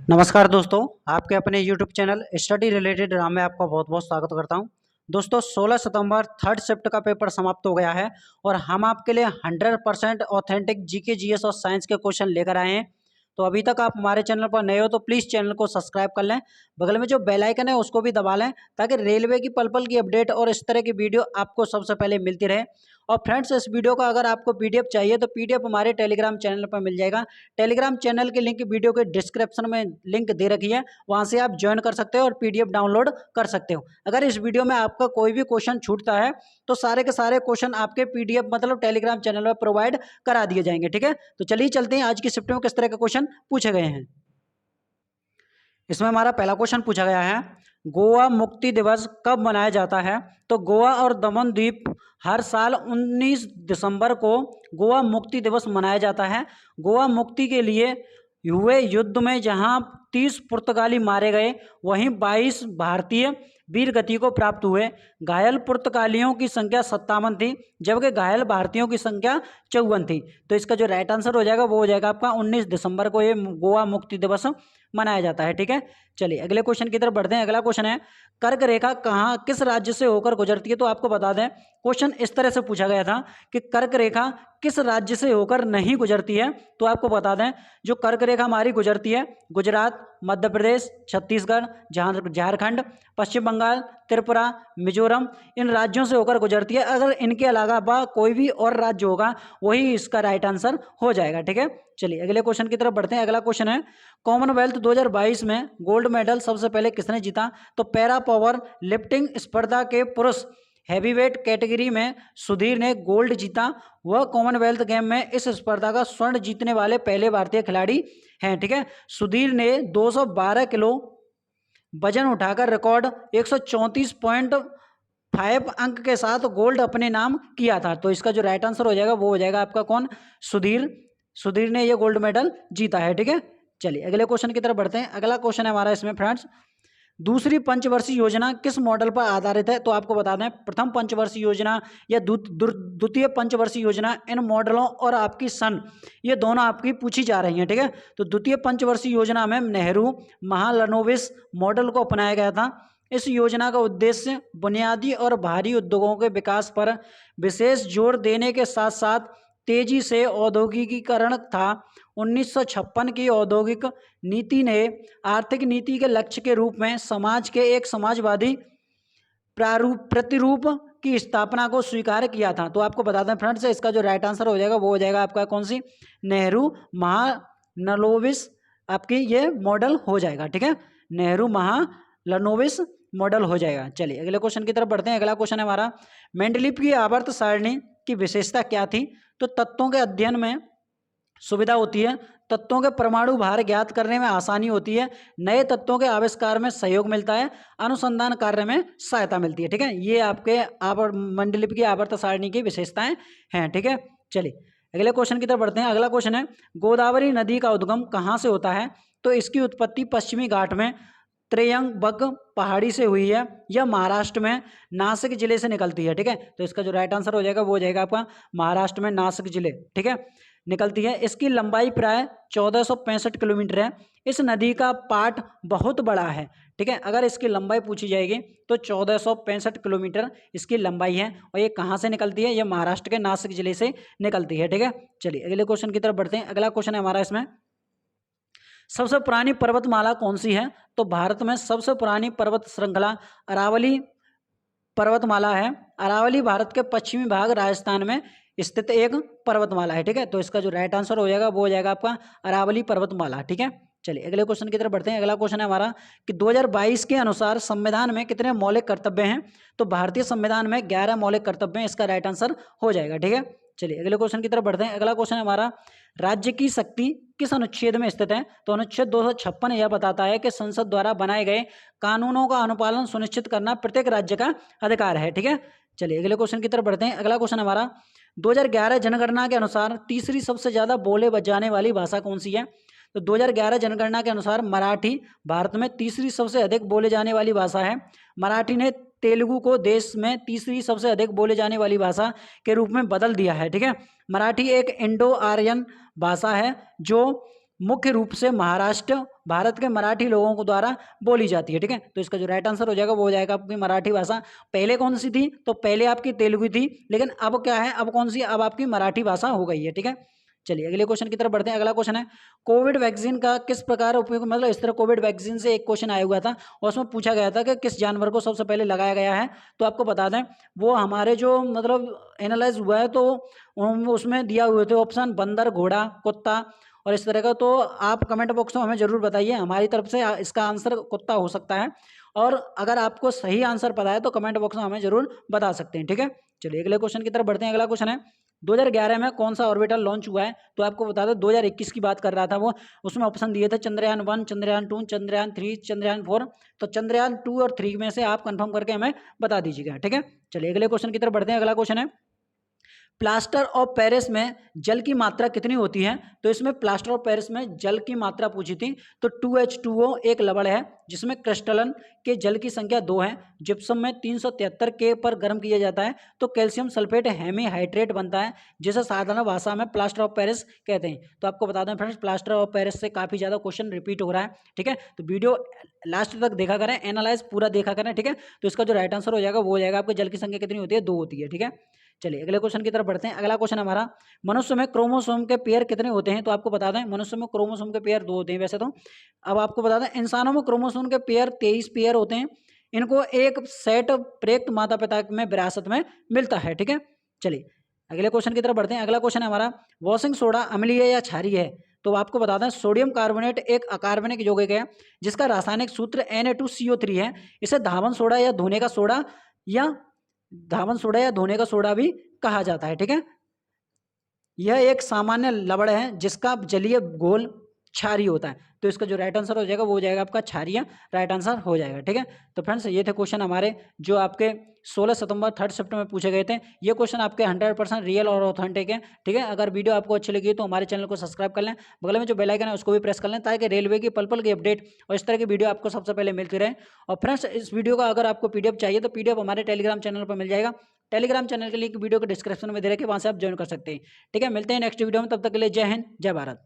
नमस्कार दोस्तों, आपके अपने YouTube channel study related Ram में आपका बहुत बहुत स्वागत करता हूं। दोस्तों 16 सितंबर थर्ड शिफ्ट का पेपर समाप्त हो गया है और हम आपके लिए 100% ऑथेंटिक जीके जीएस और साइंस के क्वेश्चन लेकर आए हैं। तो अभी तक आप हमारे चैनल पर नए हो तो प्लीज़ चैनल को सब्सक्राइब कर लें, बगल में जो बेल आइकन है उसको भी दबा लें ताकि रेलवे की पल पल की अपडेट और इस तरह की वीडियो आपको सबसे पहले मिलती रहे। और फ्रेंड्स, इस वीडियो का अगर आपको पीडीएफ चाहिए तो पीडीएफ हमारे टेलीग्राम चैनल पर मिल जाएगा। टेलीग्राम चैनल की लिंक वीडियो के डिस्क्रिप्शन में लिंक दे रखी है, वहां से आप ज्वाइन कर सकते हो और पीडीएफ डाउनलोड कर सकते हो। अगर इस वीडियो में आपका कोई भी क्वेश्चन छूटता है तो सारे के सारे क्वेश्चन आपके पीडीएफ मतलब टेलीग्राम चैनल में प्रोवाइड करा दिए जाएंगे। ठीक है, तो चलिए चलते हैं आज की शिफ्ट में किस तरह के क्वेश्चन पूछे गए हैं। इसमें हमारा पहला क्वेश्चन पूछा गया है, गोवा मुक्ति दिवस कब मनाया जाता है। तो गोवा और दमन द्वीप हर साल 19 दिसंबर को गोवा मुक्ति दिवस मनाया जाता है। गोवा मुक्ति के लिए हुए युद्ध में जहां 30 पुर्तगाली मारे गए, वहीं 22 भारतीय वीर गति को प्राप्त हुए। घायल पुर्तगालियों की संख्या 57 थी, जबकि घायल भारतीयों की संख्या 54 थी। तो इसका जो राइट आंसर हो जाएगा वो हो जाएगा आपका 19 दिसंबर को ये गोवा मुक्ति दिवस मनाया जाता है। ठीक है, चलिए अगले क्वेश्चन की तरफ बढ़ते हैं। अगला क्वेश्चन है, कर्क रेखा कहाँ किस राज्य से होकर गुजरती है। तो आपको बता दें, क्वेश्चन इस तरह से पूछा गया था कि कर्क रेखा किस राज्य से होकर नहीं गुजरती है। तो आपको बता दें, जो कर्क रेखा हमारी गुजरती है गुजरात, मध्य प्रदेश, छत्तीसगढ़, झारखंड, पश्चिम बंगाल, त्रिपुरा, मिजोरम, इन राज्यों से होकर गुजरती है। अगर इनके अलावा कोई भी और राज्य होगा वही इसका राइट आंसर हो जाएगा। ठीक है, चलिए अगले क्वेश्चन की तरफ बढ़ते हैं। अगला क्वेश्चन है, कॉमनवेल्थ 2022 में गोल्ड मेडल सबसे पहले किसने जीता। तो पैरा पावर लिफ्टिंग स्पर्धा के पुरुष हैवीवेट कैटेगरी में सुधीर ने गोल्ड जीता। वह कॉमनवेल्थ गेम में इस स्पर्धा का स्वर्ण जीतने वाले पहले भारतीय खिलाड़ी हैं। ठीक है, सुधीर ने 212 किलो वजन उठाकर रिकॉर्ड 134.5 अंक के साथ गोल्ड अपने नाम किया था। तो इसका जो राइट आंसर हो जाएगा वो हो जाएगा आपका कौन, सुधीर। सुधीर ने ये गोल्ड मेडल जीता है। ठीक है, चलिए अगले क्वेश्चन की तरफ बढ़ते हैं। अगला क्वेश्चन है हमारा इसमें फ्रेंड्स, दूसरी पंचवर्षीय योजना किस मॉडल पर आधारित है। तो आपको बता दें, प्रथम पंचवर्षीय योजना या द्वितीय पंचवर्षीय योजना, इन मॉडलों और आपकी सन ये दोनों आपकी पूछी जा रही हैं। ठीक है, तो द्वितीय पंचवर्षीय योजना में नेहरू महालनोबिस मॉडल को अपनाया गया था। इस योजना का उद्देश्य बुनियादी और भारी उद्योगों के विकास पर विशेष जोर देने के साथ साथ तेजी से औद्योगिकीकरण था। 1956 की औद्योगिक नीति ने आर्थिक नीति के लक्ष्य के रूप में समाज के एक समाजवादी प्रतिरूप की स्थापना को स्वीकार किया था। तो आपको बता दें फ्रेंड्स, इसका जो राइट आंसर हो जाएगा वो हो जाएगा आपका कौन सी, नेहरू महालनोबिस आपकी ये मॉडल हो जाएगा। ठीक है, नेहरू महालनोबिस मॉडल हो जाएगा। चलिए अगले क्वेश्चन की तरफ बढ़ते हैं। अगला क्वेश्चन है हमारा, मेंडलीव की आवर्त सारणी की विशेषता क्या थी। तो तत्वों के अध्ययन में सुविधा होती है, तत्वों के परमाणु भार ज्ञात करने में आसानी होती है, नए तत्वों के आविष्कार में सहयोग मिलता है, अनुसंधान कार्य में सहायता मिलती है। ठीक है, ये आपके मंडलिप की आवर्त सारणी की विशेषताएं हैं। ठीक है, चलिए अगले क्वेश्चन की तरफ बढ़ते हैं। अगला क्वेश्चन है, गोदावरी नदी का उद्गम कहाँ से होता है। तो इसकी उत्पत्ति पश्चिमी घाट में त्रेयंगबक पहाड़ी से हुई है, यह महाराष्ट्र में नासिक जिले से निकलती है। ठीक है, तो इसका जो राइट आंसर हो जाएगा वो हो जाएगा आपका महाराष्ट्र में नासिक जिले, ठीक है, निकलती है। इसकी लंबाई प्राय 1465 किलोमीटर है। इस नदी का पाट बहुत बड़ा है। ठीक है, अगर इसकी लंबाई पूछी जाएगी तो 1465 किलोमीटर इसकी लंबाई है और ये कहाँ से निकलती है, ये महाराष्ट्र के नासिक जिले से निकलती है। ठीक है, चलिए अगले क्वेश्चन की तरफ बढ़ते हैं। अगला क्वेश्चन है हमारा इसमें, सबसे पुरानी पर्वतमाला कौन सी है। तो भारत में सबसे पुरानी पर्वत श्रृंखला अरावली पर्वतमाला है। अरावली भारत के पश्चिमी भाग राजस्थान में स्थित एक पर्वतमाला है। ठीक है, तो इसका जो राइट आंसर हो जाएगा वो हो जाएगा आपका अरावली पर्वतमाला। ठीक है, चलिए अगले क्वेश्चन की तरफ बढ़ते हैं। अगला क्वेश्चन है हमारा कि 2022 के अनुसार संविधान में कितने मौलिक कर्तव्य हैं। तो भारतीय संविधान में 11 मौलिक कर्तव्य हैं, इसका राइट आंसर हो जाएगा। ठीक है, चलिए अगले क्वेश्चन की तरफ बढ़ते हैं। अगला क्वेश्चन है हमारा, राज्य की शक्ति किस अनुच्छेद में स्थित है। तो अनुच्छेद 256 यह बताता है कि संसद द्वारा बनाए गए कानूनों का अनुपालन सुनिश्चित करना प्रत्येक राज्य का अधिकार है। ठीक है, चलिए अगले क्वेश्चन की तरफ बढ़ते हैं। अगला क्वेश्चन हमारा, 2011 जनगणना के अनुसार तीसरी सबसे ज्यादा बोले जाने वाली भाषा कौन सी है। तो 2011 जनगणना के अनुसार मराठी भारत में तीसरी सबसे अधिक बोले जाने वाली भाषा है। मराठी ने तेलुगु को देश में तीसरी सबसे अधिक बोले जाने वाली भाषा के रूप में बदल दिया है। ठीक है, मराठी एक इंडो आर्यन भाषा है जो मुख्य रूप से महाराष्ट्र भारत के मराठी लोगों को द्वारा बोली जाती है। ठीक है, तो इसका जो राइट आंसर हो जाएगा वो हो जाएगा आपकी मराठी भाषा। पहले कौन सी थी? तो पहले आपकी तेलुगु थी, लेकिन अब क्या है, अब कौन सी, अब आपकी मराठी भाषा हो गई है। ठीक है, चलिए अगले क्वेश्चन की तरफ बढ़ते हैं। अगला क्वेश्चन है कोविड वैक्सीन का किस प्रकार उपयोग, मतलब इस तरह कोविड वैक्सीन से एक क्वेश्चन आया हुआ था और उसमें पूछा गया था कि किस जानवर को सबसे पहले लगाया गया है। तो आपको बता दें वो हमारे जो मतलब एनालाइज हुआ है तो उसमें दिया हुए थे ऑप्शन बंदर, घोड़ा, कुत्ता और इस तरह का। तो आप कमेंट बॉक्स में हमें जरूर बताइए, हमारी तरफ से इसका आंसर कुत्ता हो सकता है। और अगर आपको सही आंसर पता है तो कमेंट बॉक्स में हमें जरूर बता सकते हैं। ठीक है, चलिए अगले क्वेश्चन की तरफ बढ़ते हैं। अगला क्वेश्चन है 2011 में कौन सा ऑर्बिटर लॉन्च हुआ है? तो आपको बता दो 2021 की बात कर रहा था वो, उसमें ऑप्शन दिए थे चंद्रयान 1, चंद्रयान 2, चंद्रयान 3, चंद्रयान 4। तो चंद्रयान 2 और 3 में से आप कंफर्म करके हमें बता दीजिएगा। ठीक है, चलिए अगले क्वेश्चन की तरफ बढ़ते हैं। अगला क्वेश्चन है प्लास्टर ऑफ पेरिस में जल की मात्रा कितनी होती है? तो इसमें प्लास्टर ऑफ पेरिस में जल की मात्रा पूछी थी। तो 2H2O एक लवण है जिसमें क्रिस्टलन के जल की संख्या 2 है। जिप्सम में 373 के पर गर्म किया जाता है तो कैल्शियम सल्फेट हेमीहाइड्रेट बनता है, जिसे साधारण भाषा में प्लास्टर ऑफ पेरिस कहते हैं। तो आपको बता दें फ्रेंड्स, प्लास्टर ऑफ पेरिस से काफ़ी ज़्यादा क्वेश्चन रिपीट हो रहा है। ठीक है, तो वीडियो लास्ट तक देखा करें, एनालाइज पूरा देखा करें। ठीक है, तो इसका जो राइट आंसर हो जाएगा वो हो जाएगा आपके जल की संख्या कितनी होती है? 2 होती है। ठीक है, चलिए अगले क्वेश्चन की तरफ बढ़ते हैं। अगला क्वेश्चन हमारा मनुष्य में क्रोमोसोम के पेयर कितने होते हैं? तो आपको बता दें मनुष्य में क्रोमोसोम के पेयर 2 होते हैं वैसे तो। अब आपको बता दें इंसानों में क्रोमोसोम के पेयर 23 पेयर होते हैं। इनको एक सेट प्रयुक्त माता पिता में विरासत में मिलता है। ठीक है, चलिए अगले क्वेश्चन की तरफ बढ़ते हैं। अगला क्वेश्चन है हमारा वॉशिंग सोडा अम्लीय या क्षारीय है? तो आपको बता दें सोडियम कार्बोनेट एक अकार्बनिक यौगिक है जिसका रासायनिक सूत्र Na2CO3 है। इसे धावन सोडा या धोने का सोडा या धोने का सोडा भी कहा जाता है। ठीक है, यह एक सामान्य लवण है जिसका जलीय घोल क्षारीय होता है। तो इसका जो राइट आंसर हो जाएगा वो हो जाएगा आपका क्षारीय, राइट आंसर हो जाएगा। ठीक है, तो फ्रेंड्स ये थे क्वेश्चन हमारे जो आपके 16 सितंबर 3rd शिफ्ट में पूछे गए थे। ये क्वेश्चन आपके 100% रियल और ऑथेंटिक है। ठीक है, अगर वीडियो आपको अच्छी लगी तो हमारे चैनल को सब्सक्राइब कर लें, बगल में जो बेल आइकन है उसको भी प्रेस कर लें ताकि रेलवे की पल पल की अपडेट और इस तरह की वीडियो आपको सबसे पहले मिलती रहे। और फ्रेंड्स इस वीडियो का अगर आपको PDF चाहिए तो PDF हमारे टेलीग्राम चैनल पर मिल जाएगा। टेलीग्राम चैनल के लिंक वीडियो के डिस्क्रिप्शन में दे रखे, वहाँ से आप ज्वाइन कर सकते हैं। ठीक है, मिलते हैं नेक्स्ट वीडियो में, तब तक के लिए जय हिंद, जय भारत।